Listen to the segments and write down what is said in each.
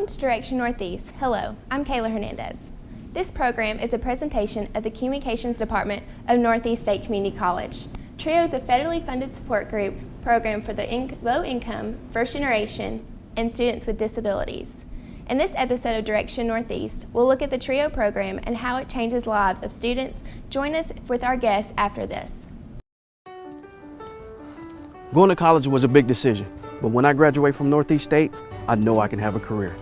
Welcome to Direction Northeast. Hello, I'm Kayla Hernandez. This program is a presentation of the Communications Department of Northeast State Community College. TRIO is a federally funded support group program for the low-income, first generation, and students with disabilities. In this episode of Direction Northeast, we'll look at the TRIO program and how it changes lives of students. Join us with our guests after this. Going to college was a big decision, but when I graduate from Northeast State, I know I can have a career.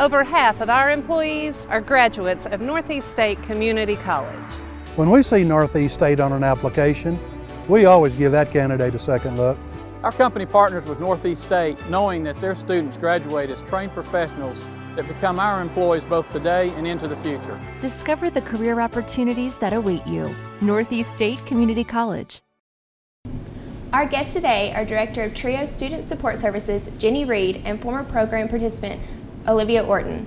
Over half of our employees are graduates of Northeast State Community College. When we see Northeast State on an application, we always give that candidate a second look. Our company partners with Northeast State knowing that their students graduate as trained professionals that become our employees both today and into the future. Discover the career opportunities that await you. Northeast State Community College. Our guests today are Director of TRIO Student Support Services, Jenny Reed, and former program participant, Olivia Orten.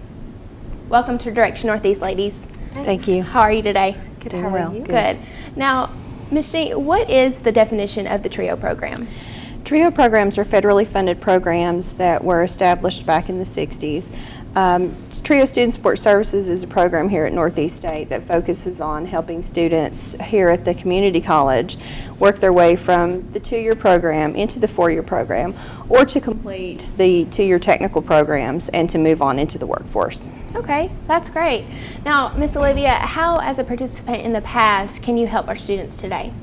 Welcome to Direction Northeast, ladies. Thank you. How are you today? Good. How are you? Good. Now, Ms. Jenny, what is the definition of the TRIO program? TRIO programs are federally funded programs that were established back in the 60s. TRIO Student Support Services is a program here at Northeast State that focuses on helping students here at the community college work their way from the 2-year program into the 4-year program, or to complete the 2-year technical programs and to move on into the workforce. Okay, that's great. Now, Ms. Olivia, how, as a participant in the past, can you help our students today?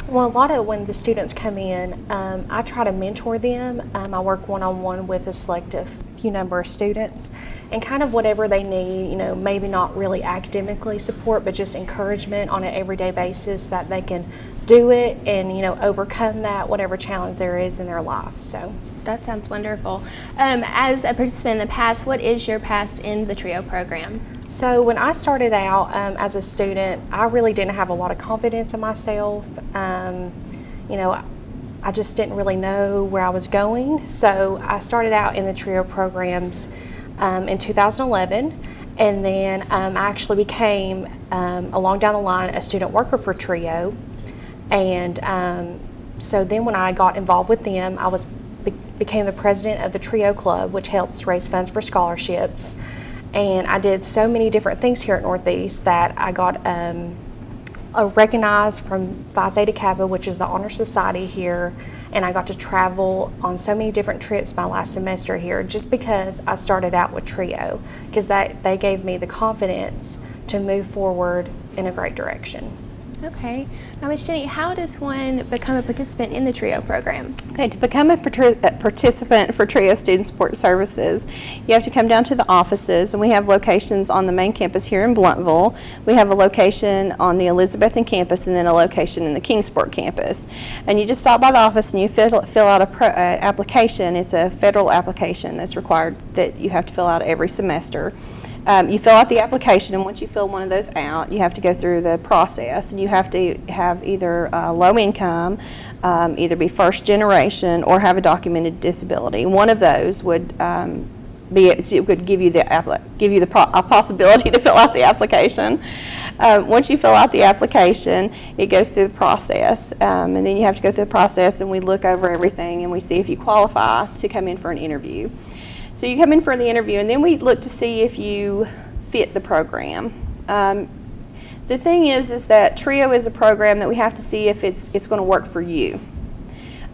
Well, a lot of when the students come in, I try to mentor them. I work one-on-one with a selective few number of students, and kind of whatever they need, you know, maybe not really academically support, but just encouragement on an everyday basis that they can do it and, you know, overcome that, whatever challenge there is in their life. So that sounds wonderful. As a participant in the past, what is your past in the TRIO program? So when I started out as a student, I really didn't have a lot of confidence in myself. You know, I just didn't really know where I was going. So I started out in the TRIO programs in 2011, and then I actually became, along down the line, a student worker for TRIO. And so then when I got involved with them, I became the president of the TRIO Club, which helps raise funds for scholarships. And I did so many different things here at Northeast that I got recognized from Phi Theta Kappa, which is the honor society here, and I got to travel on so many different trips my last semester here just because I started out with TRIO, because they gave me the confidence to move forward in a great direction. Okay. Now, Ms. Jenny, how does one become a participant in the TRIO program? Okay, to become a participant for TRIO Student Support Services, you have to come down to the offices, and we have locations on the main campus here in Blountville. We have a location on the Elizabethan campus and then a location in the Kingsport campus. And you just stop by the office and you fill out an application. It's a federal application that's required that you have to fill out every semester. You fill out the application, and once you fill one of those out, you have to go through the process, and you have to have either low income, either be first generation, or have a documented disability. One of those would give you a possibility to fill out the application. Once you fill out the application, it goes through the process, and then you have to go through the process, and we look over everything, and we see if you qualify to come in for an interview. So you come in for the interview, and then we look to see if you fit the program. The thing is that TRIO is a program that we have to see if it's going to work for you.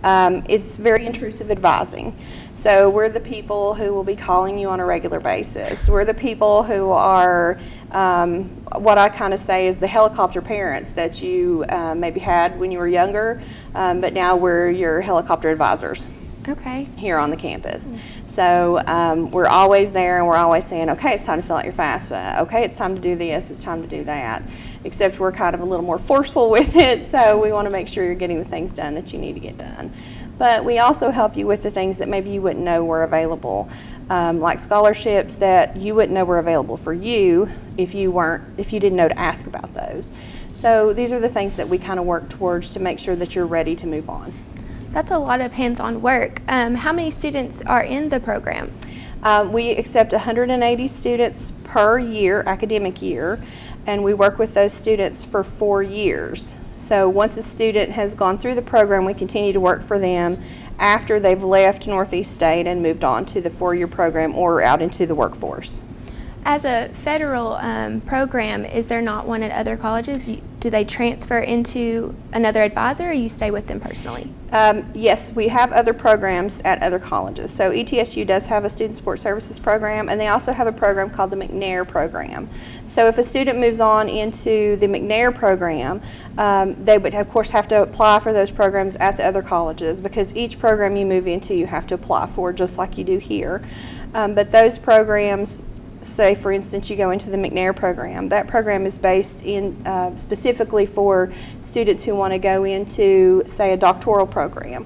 It's very intrusive advising. So we're the people who will be calling you on a regular basis. We're the people who are what I kind of say is the helicopter parents that you maybe had when you were younger, but now we're your helicopter advisors. Okay. Here on the campus. So we're always there, and we're always saying, okay, it's time to fill out your FAFSA. Okay, it's time to do this, it's time to do that. Except we're kind of a little more forceful with it, so we want to make sure you're getting the things done that you need to get done. But we also help you with the things that maybe you wouldn't know were available, like scholarships that you wouldn't know were available for you if you didn't know to ask about those. So these are the things that we kind of work towards to make sure that you're ready to move on. That's a lot of hands-on work. How many students are in the program? We accept 180 students per year, academic year, and we work with those students for 4 years. So once a student has gone through the program, we continue to work for them after they've left Northeast State and moved on to the 4-year program or out into the workforce. As a federal program, is there not one at other colleges? Do they transfer into another advisor, or you stay with them personally? Yes, we have other programs at other colleges. So ETSU does have a Student Support Services program, and they also have a program called the McNair program. So if a student moves on into the McNair program, they would of course have to apply for those programs at the other colleges, because each program you move into you have to apply for, just like you do here. But those programs, say for instance you go into the McNair program, that program is based in specifically for students who want to go into, say, a doctoral program,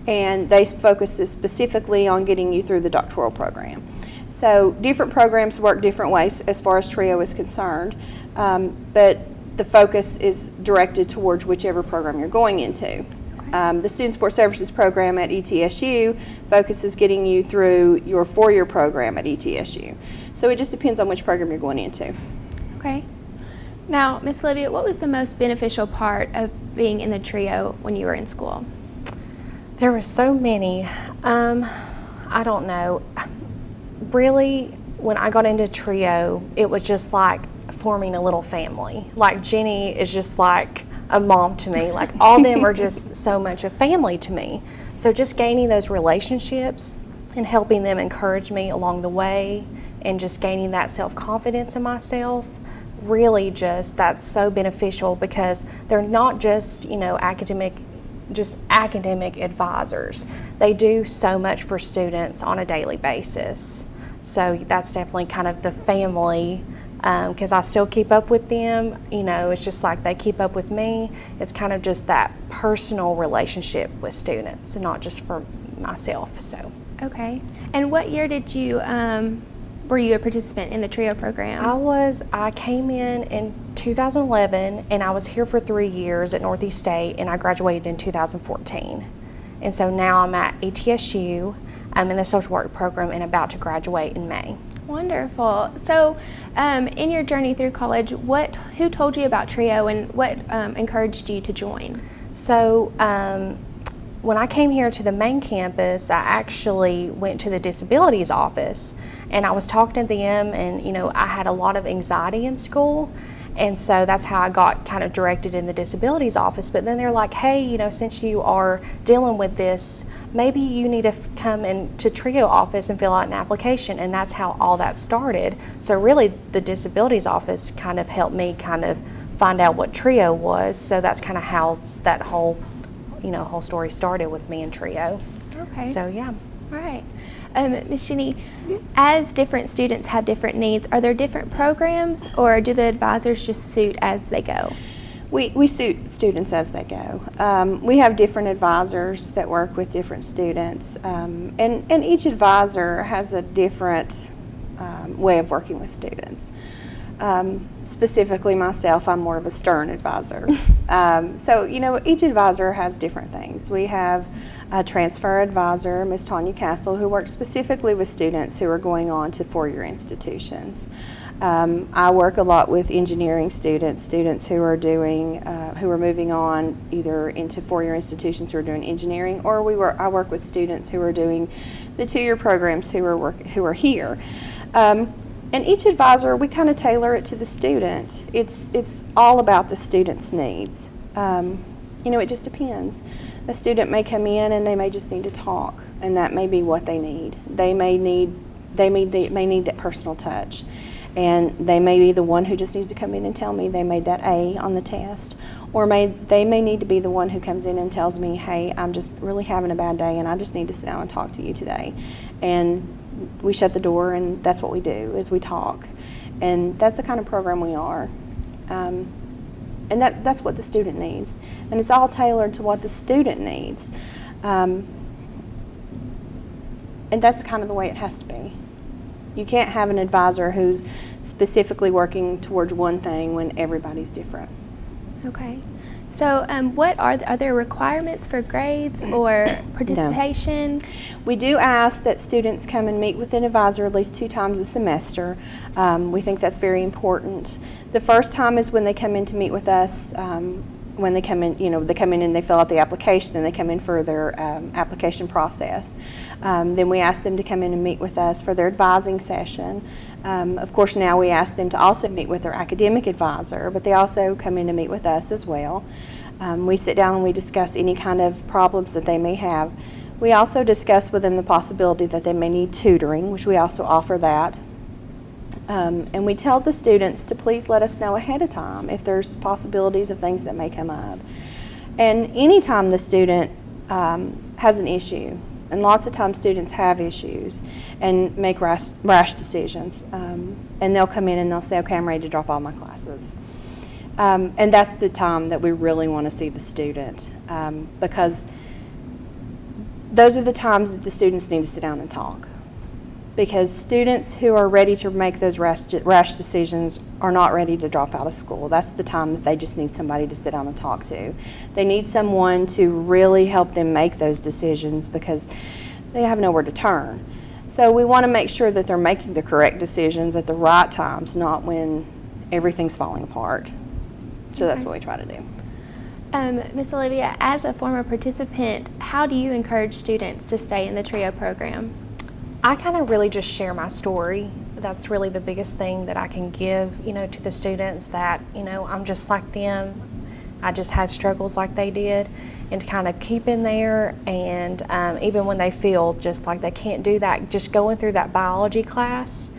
and they focus specifically on getting you through the doctoral program. So different programs work different ways as far as TRIO is concerned, but the focus is directed towards whichever program you're going into. The Student Support Services program at ETSU focuses getting you through your 4-year program at ETSU. So it just depends on which program you're going into. Okay. Now, Miss Olivia, what was the most beneficial part of being in the TRIO when you were in school? There were so many. I don't know. Really, when I got into TRIO, it was just like forming a little family. Like Jenny is just like a mom to me. Like all of them are just so much a family to me. So just gaining those relationships and helping them encourage me along the way, and just gaining that self-confidence in myself, really just, that's so beneficial, because they're not just, you know, academic advisors. They do so much for students on a daily basis. So that's definitely kind of the family, because I still keep up with them. You know, it's just like they keep up with me. It's kind of just that personal relationship with students, and not just for myself. So. Okay. And what year did you, were you a participant in the TRIO program? I came in 2011, and I was here for 3 years at Northeast State, and I graduated in 2014. And so now I'm at ETSU. I'm in the social work program and about to graduate in May. Wonderful. So in your journey through college, who told you about TRIO, and what encouraged you to join? So when I came here to the main campus, I actually went to the disabilities office, and I was talking to them, and you know, I had a lot of anxiety in school, and so that's how I got kind of directed in the disabilities office. But then they're like, hey, you know, since you are dealing with this, maybe you need to come into TRIO office and fill out an application, and that's how all that started. So really the disabilities office kind of helped me kind of find out what TRIO was. So that's kind of how that whole story started with me and TRIO. Okay. So yeah. All right. Ms. Jenny, as different students have different needs, are there different programs, or do the advisors just suit as they go? We suit students as they go. We have different advisors that work with different students, and each advisor has a different way of working with students. Specifically myself, I'm more of a stern advisor. So, you know, each advisor has different things. We have a transfer advisor, Ms. Tanya Castle, who works specifically with students who are going on to 4-year institutions. I work a lot with engineering students who are doing, who are moving on either into 4-year institutions who are doing engineering, or I work with students who are doing the 2-year programs who are here. And each advisor, we kind of tailor it to the student. It's all about the student's needs. You know, it just depends. A student may come in and they may just need to talk, and that may be what they need. They may need that personal touch, and they may be the one who just needs to come in and tell me they made that A on the test, or they may need to be the one who comes in and tells me, hey, I'm just really having a bad day and I just need to sit down and talk to you today. And we shut the door, and that's what we do, is we talk. And that's the kind of program we are. And that's what the student needs. And it's all tailored to what the student needs. And that's kind of the way it has to be. You can't have an advisor who's specifically working towards one thing when everybody's different. Okay. So what are there requirements for grades or participation? No. We do ask that students come and meet with an advisor at least 2 times a semester. We think that's very important. The first time is when they come in to meet with us. when they come in, they come in and they fill out the application and they come in for their application process. Then we ask them to come in and meet with us for their advising session. Of course, now we ask them to also meet with their academic advisor, but they also come in to meet with us as well. We sit down and we discuss any kind of problems that they may have. We also discuss with them the possibility that they may need tutoring, which we also offer that. And we tell the students to please let us know ahead of time if there's possibilities of things that may come up. And anytime the student has an issue, and lots of times students have issues and make rash decisions, and they'll come in and they'll say, okay, I'm ready to drop all my classes. And that's the time that we really want to see the student, because those are the times that the students need to sit down and talk. Because students who are ready to make those rash decisions are not ready to drop out of school. That's the time that they just need somebody to sit down and talk to. They need someone to really help them make those decisions because they have nowhere to turn. So we want to make sure that they're making the correct decisions at the right times, not when everything's falling apart. So that's what we try to do. Ms. Olivia, as a former participant, how do you encourage students to stay in the TRIO program? I kind of really just share my story. That's really the biggest thing that I can give, to the students, that, I'm just like them. I just had struggles like they did, and to kind of keep in there, and even when they feel just like they can't do that, just going through that biology class,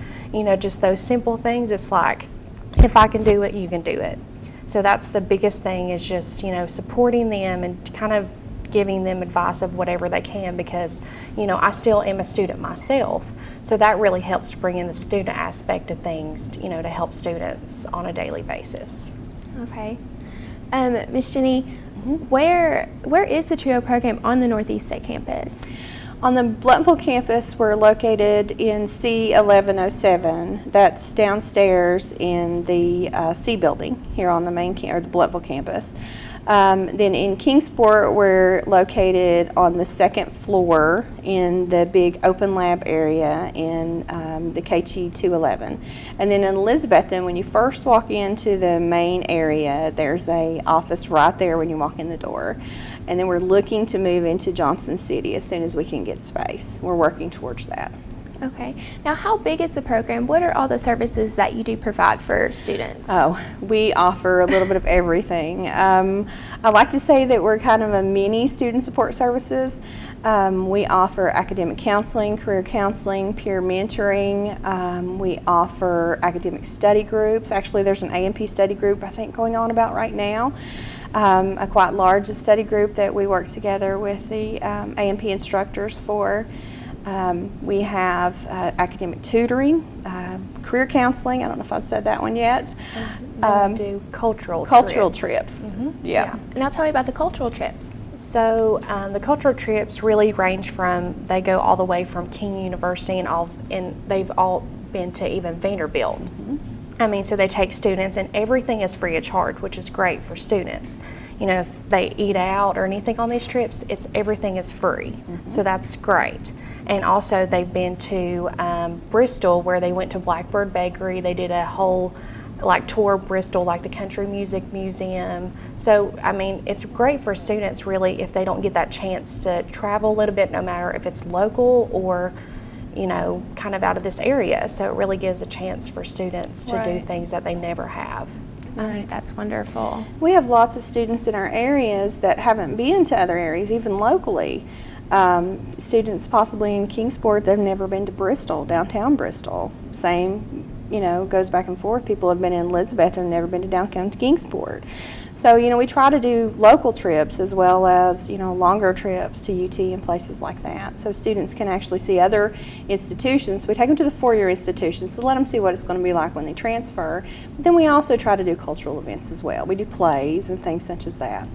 just those simple things, it's like, if I can do it, you can do it. So that's the biggest thing, is just, supporting them and kind of giving them advice of whatever they can, because I still am a student myself, so that really helps to bring in the student aspect of things, to help students on a daily basis. Okay. Ms. Jenny, where is the TRIO program on the Northeast State campus? On the Blountville campus, we're located in C1107. That's downstairs in the C building here on the main or the Blountville campus. Then in Kingsport, we're located on the second floor in the big open lab area in the KG 211. And then in Elizabethton, when you first walk into the main area, there's a office right there when you walk in the door. And then we're looking to move into Johnson City as soon as we can get space. We're working towards that. Okay. Now, how big is the program? What are all the services that you do provide for students? Oh, we offer a little bit of everything. I like to say that we're kind of a mini student support services. We offer academic counseling, career counseling, peer mentoring. We offer academic study groups. Actually, there's an A&P study group I think going on about right now. A quite large study group that we work together with the A&P instructors for. We have academic tutoring, career counseling. I don't know if I've said that one yet. We do cultural trips. Yeah. Now tell me about the cultural trips. So the cultural trips really range from, they go all the way from King University and they've all been to even Vanderbilt. So they take students, and everything is free of charge, which is great for students. If they eat out or anything on these trips, everything is free. So that's great. And also they've been to Bristol, where they went to Blackbird Bakery. They did a whole tour of Bristol, like the Country Music Museum. So it's great for students really if they don't get that chance to travel a little bit, no matter if it's local or kind of out of this area. So it really gives a chance for students to do things that they never have. I think that's wonderful. We have lots of students in our areas that haven't been to other areas, even locally. Students possibly in Kingsport that have never been to Bristol, downtown Bristol. Same, goes back and forth. People have been in Elizabeth and never been to downtown Kingsport. So, we try to do local trips as well as, longer trips to UT and places like that. So students can actually see other institutions. We take them to the four-year institutions to let them see what it's going to be like when they transfer. But then we also try to do cultural events as well. We do plays and things such as that.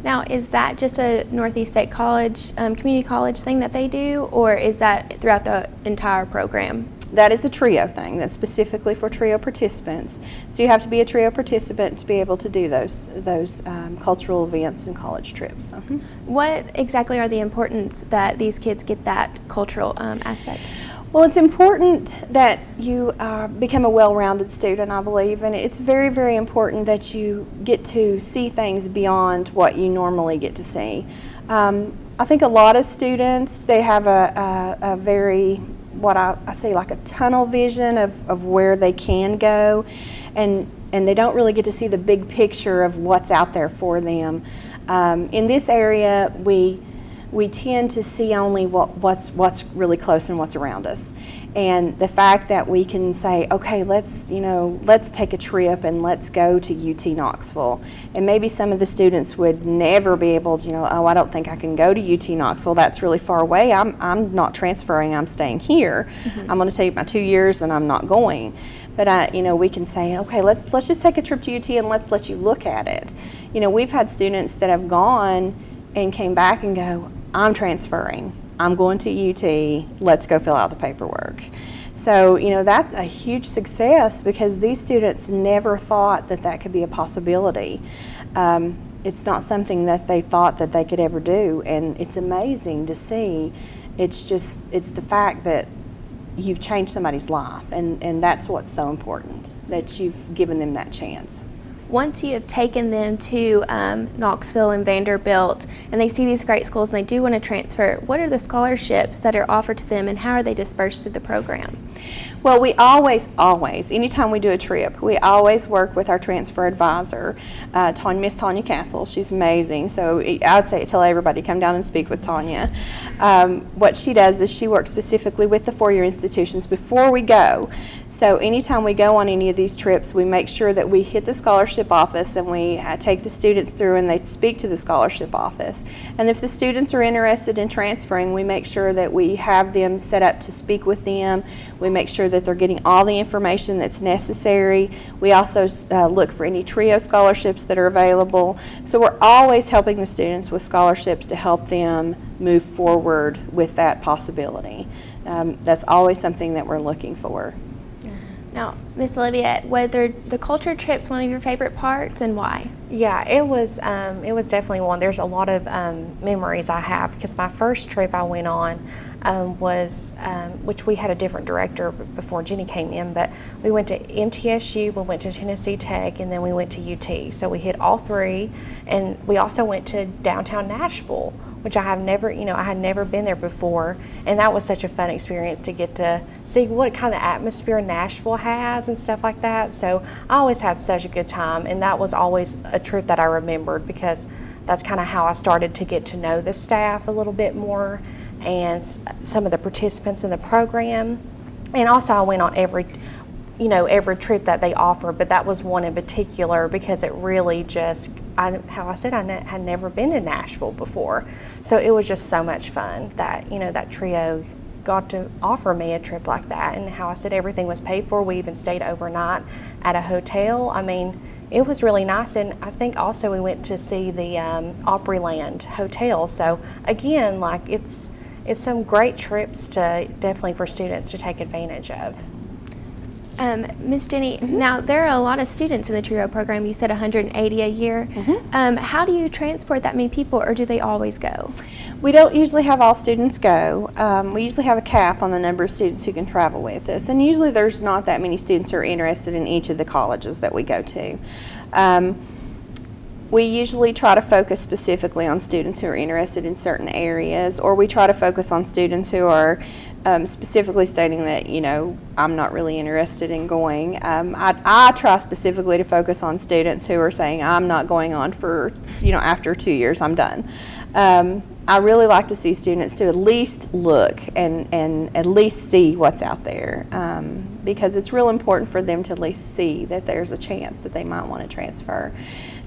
Now, is that just a Northeast State College, community college thing that they do, or is that throughout the entire program? That is a TRIO thing. That's specifically for TRIO participants. So you have to be a TRIO participant to be able to do those cultural events and college trips. What exactly are the importance that these kids get that cultural aspect? Well, it's important that you become a well-rounded student, I believe, and it's very, very important that you get to see things beyond what you normally get to see. I think a lot of students, they have a very, what I say, like a tunnel vision of where they can go, and they don't really get to see the big picture of what's out there for them. In this area, we tend to see only what's really close and what's around us. And the fact that we can say, okay, let's take a trip and let's go to UT Knoxville. And maybe some of the students would never be able to, oh, I don't think I can go to UT Knoxville. That's really far away. I'm not transferring. I'm staying here. Mm-hmm. I'm going to take my 2 years and I'm not going. But we can say, okay, let's just take a trip to UT and let's let you look at it. We've had students that have gone and came back and go, I'm transferring. I'm going to UT. Let's go fill out the paperwork. So, that's a huge success because these students never thought that could be a possibility. It's not something that they thought that they could ever do, and it's amazing to see. It's the fact that you've changed somebody's life, and that's what's so important, that you've given them that chance. Once you have taken them to Knoxville and Vanderbilt and they see these great schools and they do want to transfer, what are the scholarships that are offered to them and how are they dispersed through the program? Well, we always, anytime we do a trip, we always work with our transfer advisor, Miss Tanya Castle. She's amazing. So I'd say tell everybody come down and speak with Tanya. What she does is she works specifically with the four-year institutions before we go. So anytime we go on any of these trips, we make sure that we hit the scholarship office and we take the students through and they speak to the scholarship office. And if the students are interested in transferring, we make sure that we have them set up to speak with them. We make sure that they're getting all the information that's necessary. We also look for any TRIO scholarships that are available. So we're always helping the students with scholarships to help them move forward with that possibility. That's always something that we're looking for. Now, Miss Olivia, whether the culture trip's one of your favorite parts and why? Yeah, it was definitely one. There's a lot of memories I have because my first trip I went on was, which we had a different director before Jenny came in, but we went to MTSU, we went to Tennessee Tech, and then we went to UT. So we hit all three, and we also went to downtown Nashville, which I had never been there before, and that was such a fun experience to get to see what kind of atmosphere Nashville has and stuff like that. So I always had such a good time, and that was always a trip that I remembered because that's kind of how I started to get to know the staff a little bit more and some of the participants in the program. And also I went on every trip that they offer, but that was one in particular because it really just, I had never been to Nashville before. So it was just so much fun that, that TRIO got to offer me a trip like that. And how I said everything was paid for. We even stayed overnight at a hotel. I mean, it was really nice. And I think also we went to see the Opryland Hotel. So again, like it's some great trips to definitely for students to take advantage of. Miss Jenny, now there are a lot of students in the TRIO program. You said 180 a year. How do you transport that many people, or do they always go? We don't usually have all students go. We usually have a cap on the number of students who can travel with us, and usually there's not that many students who are interested in each of the colleges that we go to. We usually try to focus specifically on students who are interested in certain areas, or we try to focus on students who are specifically stating that, I'm not really interested in going. I try specifically to focus on students who are saying, I'm not going on for, after 2 years, I'm done. I really like to see students to at least look and at least see what's out there because it's real important for them to at least see that there's a chance that they might want to transfer.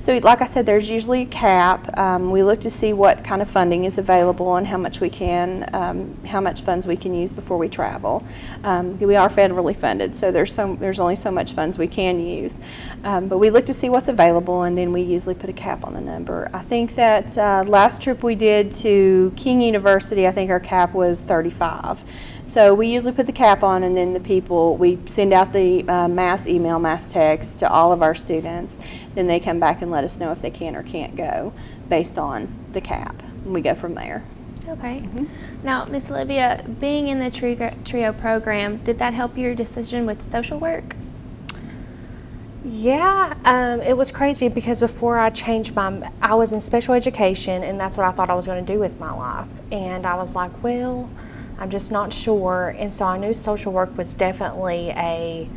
So like I said, there's usually a cap. We look to see what kind of funding is available and how much funds we can use before we travel. We are federally funded, so there's only so much funds we can use. But we look to see what's available, and then we usually put a cap on the number. I think that last trip we did to King University, I think our cap was 35. So we usually put the cap on, and then we send out the mass email, mass text to all of our students. Then they come back and let us know if they can or can't go based on the cap. And we go from there. Okay. Now, Miss Olivia, being in the trio program, did that help your decision with social work? Yeah, it was crazy because before I changed I was in special education, and that's what I thought I was going to do with my life. And I was like, well, I'm just not sure. And so I knew social work was definitely a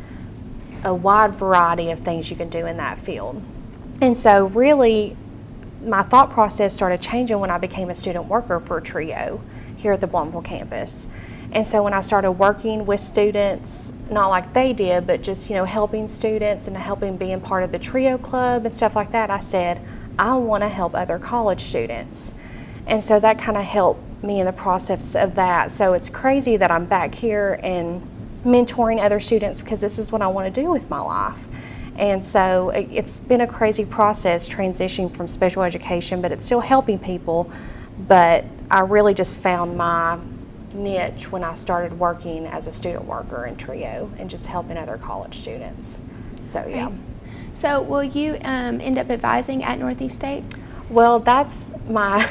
wide variety of things you can do in that field. And so really, my thought process started changing when I became a student worker for TRIO here at the Blountville campus. And so when I started working with students, not like they did, but just, helping students and helping being part of the TRIO club and stuff like that, I said, I want to help other college students. And so that kind of helped me in the process of that. So it's crazy that I'm back here and mentoring other students because this is what I want to do with my life. And so it's been a crazy process transitioning from special education, but it's still helping people. But I really just found my niche when I started working as a student worker in TRIO and just helping other college students. So yeah. So will you end up advising at Northeast State? Well, that's my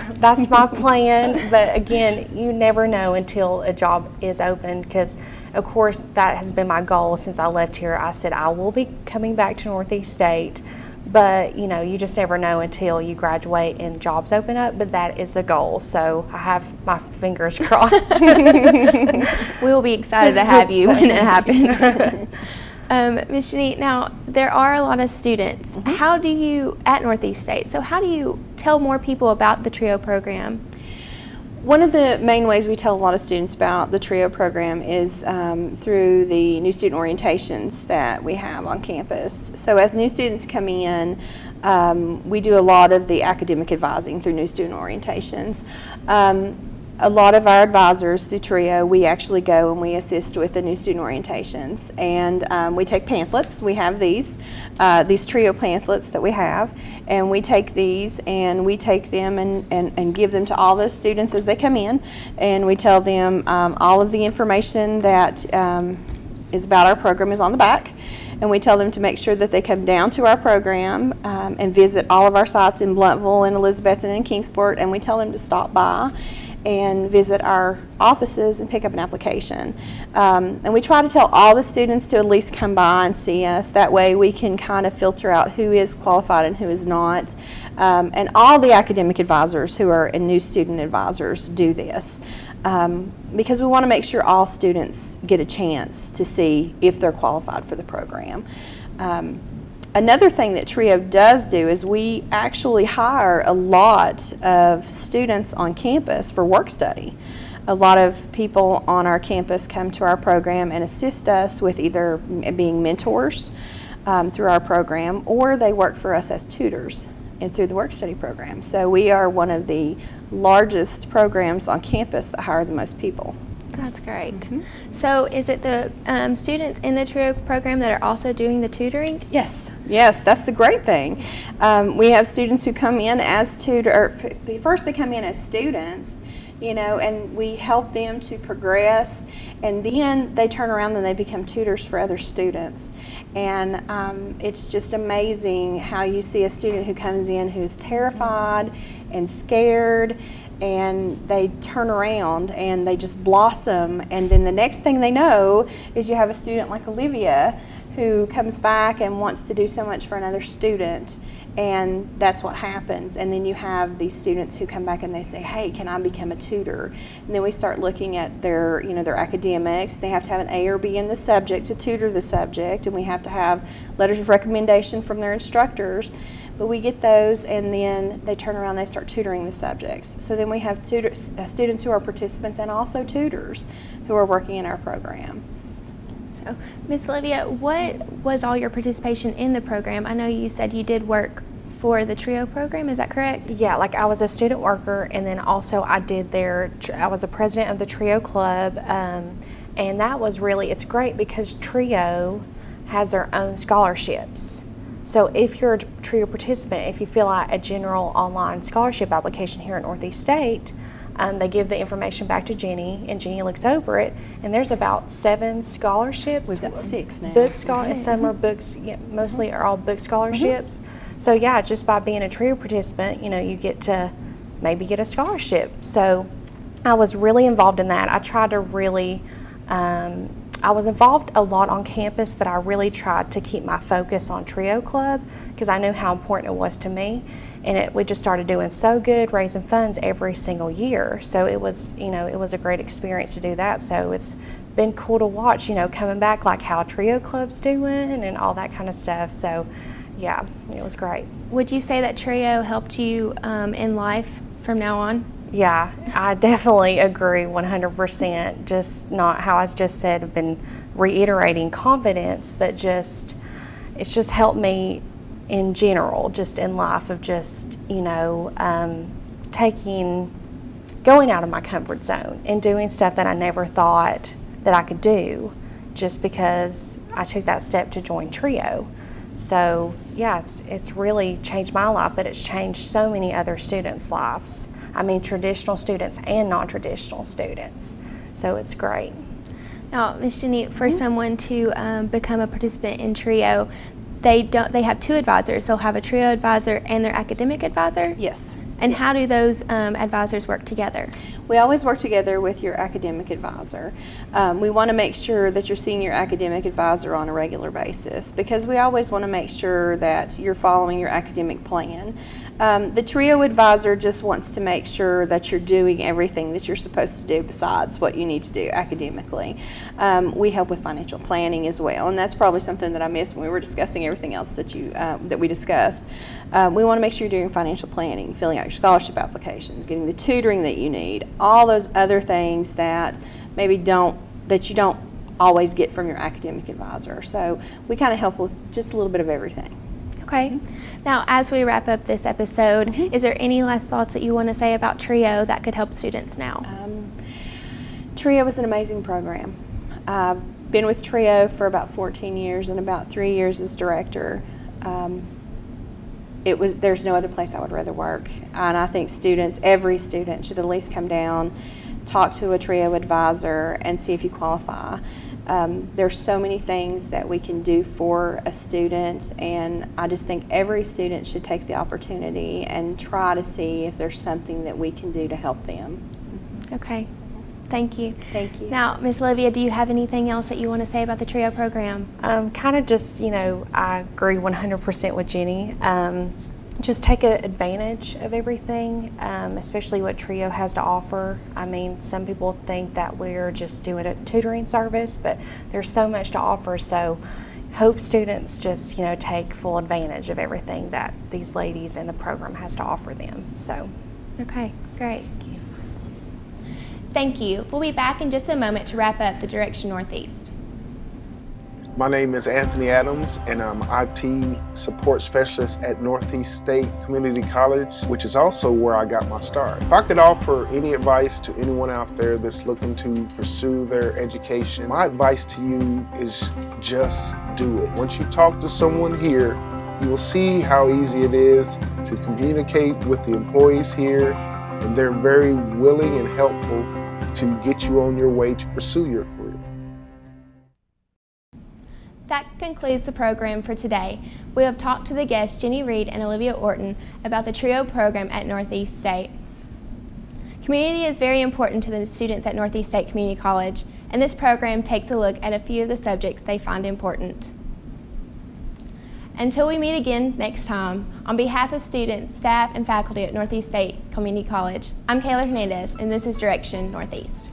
plan, but again, you never know until a job is open, because of course that has been my goal since I left here. I said I will be coming back to Northeast State, but you just never know until you graduate and jobs open up, but that is the goal. So I have my fingers crossed. We will be excited to have you when it happens. Ms. Jenny, now there are a lot of students. How do you, at Northeast State, so how do you tell more people about the TRIO program? One of the main ways we tell a lot of students about the TRIO program is through the new student orientations that we have on campus. So as new students come in, we do a lot of the academic advising through new student orientations. A lot of our advisors through TRIO, we actually go and we assist with the new student orientations, and we take pamphlets. We have these TRIO pamphlets that we have, and we take these and we take them and give them to all the students as they come in, and we tell them all of the information that is about our program is on the back, and we tell them to make sure that they come down to our program and visit all of our sites in Blountville and Elizabethton and Kingsport, and we tell them to stop by and visit our offices and pick up an application. And we try to tell all the students to at least come by and see us. That way we can kind of filter out who is qualified and who is not. And all the academic advisors who are new student advisors do this because we want to make sure all students get a chance to see if they're qualified for the program. Another thing that TRIO does do is we actually hire a lot of students on campus for work study. A lot of people on our campus come to our program and assist us with either being mentors through our program, or they work for us as tutors and through the work study program. So we are one of the largest programs on campus that hire the most people. That's great. So is it the students in the TRIO program that are also doing the tutoring? Yes, that's the great thing. We have students who come in as first they come in as students, and we help them to progress, and then they turn around and they become tutors for other students. And it's just amazing how you see a student who comes in who's terrified and scared, and they turn around and they just blossom, and then the next thing they know is you have a student like Olivia who comes back and wants to do so much for another student, and that's what happens. And then you have these students who come back and they say, hey, can I become a tutor? And then we start looking at their academics. They have to have an A or B in the subject to tutor the subject, and we have to have letters of recommendation from their instructors. But we get those, and then they turn around and they start tutoring the subjects. So then we have students who are participants and also tutors who are working in our program. So, Miss Olivia, what was all your participation in the program? I know you said you did work for the TRIO program, is that correct? Yeah, like I was a student worker, and then also I was the president of the TRIO club, and that was really, it's great because TRIO has their own scholarships. So if you're a TRIO participant, if you fill out a general online scholarship application here at Northeast State, they give the information back to Jenny, and Jenny looks over it, and there's about 7 scholarships. We've got 6 now. And some are books, mostly are all book scholarships. So yeah, just by being a TRIO participant, you get to maybe get a scholarship. So I was really involved in that. I tried to really, I was involved a lot on campus, but I really tried to keep my focus on Trio Club because I knew how important it was to me. And we just started doing so good, raising funds every single year. So it was, it was a great experience to do that. So it's been cool to watch, coming back, like how Trio Club's doing and all that kind of stuff. So yeah, it was great. Would you say that Trio helped you in life from now on? Yeah, I definitely agree 100%. Just not how I just said, I've been reiterating confidence, but it's just helped me in general, just in life of just, going out of my comfort zone and doing stuff that I never thought that I could do just because I took that step to join Trio. So yeah, it's really changed my life, but it's changed so many other students' lives. I mean, traditional students and non-traditional students. So it's great. Now, Ms. Jenny, for someone to become a participant in Trio, they have two advisors. They'll have a Trio advisor and their academic advisor? Yes. And how do those advisors work together? We always work together with your academic advisor. We want to make sure that you're seeing your academic advisor on a regular basis because we always want to make sure that you're following your academic plan. The Trio advisor just wants to make sure that you're doing everything that you're supposed to do besides what you need to do academically. We help with financial planning as well, and that's probably something that I missed when we were discussing everything else that we discussed. We want to make sure you're doing financial planning, filling out your scholarship applications, getting the tutoring that you need, all those other things that maybe you don't always get from your academic advisor. So we kind of help with just a little bit of everything. Okay. Now, as we wrap up this episode, is there any last thoughts that you want to say about Trio that could help students now? Trio is an amazing program. I've been with Trio for about 14 years and about 3 years as director. There's no other place I would rather work, and I think every student should at least come down, talk to a Trio advisor, and see if you qualify. There's so many things that we can do for a student, and I just think every student should take the opportunity and try to see if there's something that we can do to help them. Okay. Thank you. Thank you. Now, Ms. Olivia, do you have anything else that you want to say about the Trio program? Kind of just, I agree 100% with Jenny. Just take advantage of everything, especially what Trio has to offer. I mean, some people think that we're just doing a tutoring service, but there's so much to offer. So hope students just, take full advantage of everything that these ladies in the program has to offer them. So. Okay, great. Thank you. We'll be back in just a moment to wrap up the Direction Northeast. My name is Anthony Adams, and I'm IT support specialist at Northeast State Community College, which is also where I got my start. If I could offer any advice to anyone out there that's looking to pursue their education, my advice to you is just do it. Once you talk to someone here, you will see how easy it is to communicate with the employees here, and they're very willing and helpful to get you on your way to pursue your career. That concludes the program for today. We have talked to the guests Jenny Reed and Olivia Orten about the Trio program at Northeast State. Community is very important to the students at Northeast State Community College, and this program takes a look at a few of the subjects they find important. Until we meet again next time, on behalf of students, staff, and faculty at Northeast State Community College, I'm Kayla Hernandez, and this is Direction Northeast.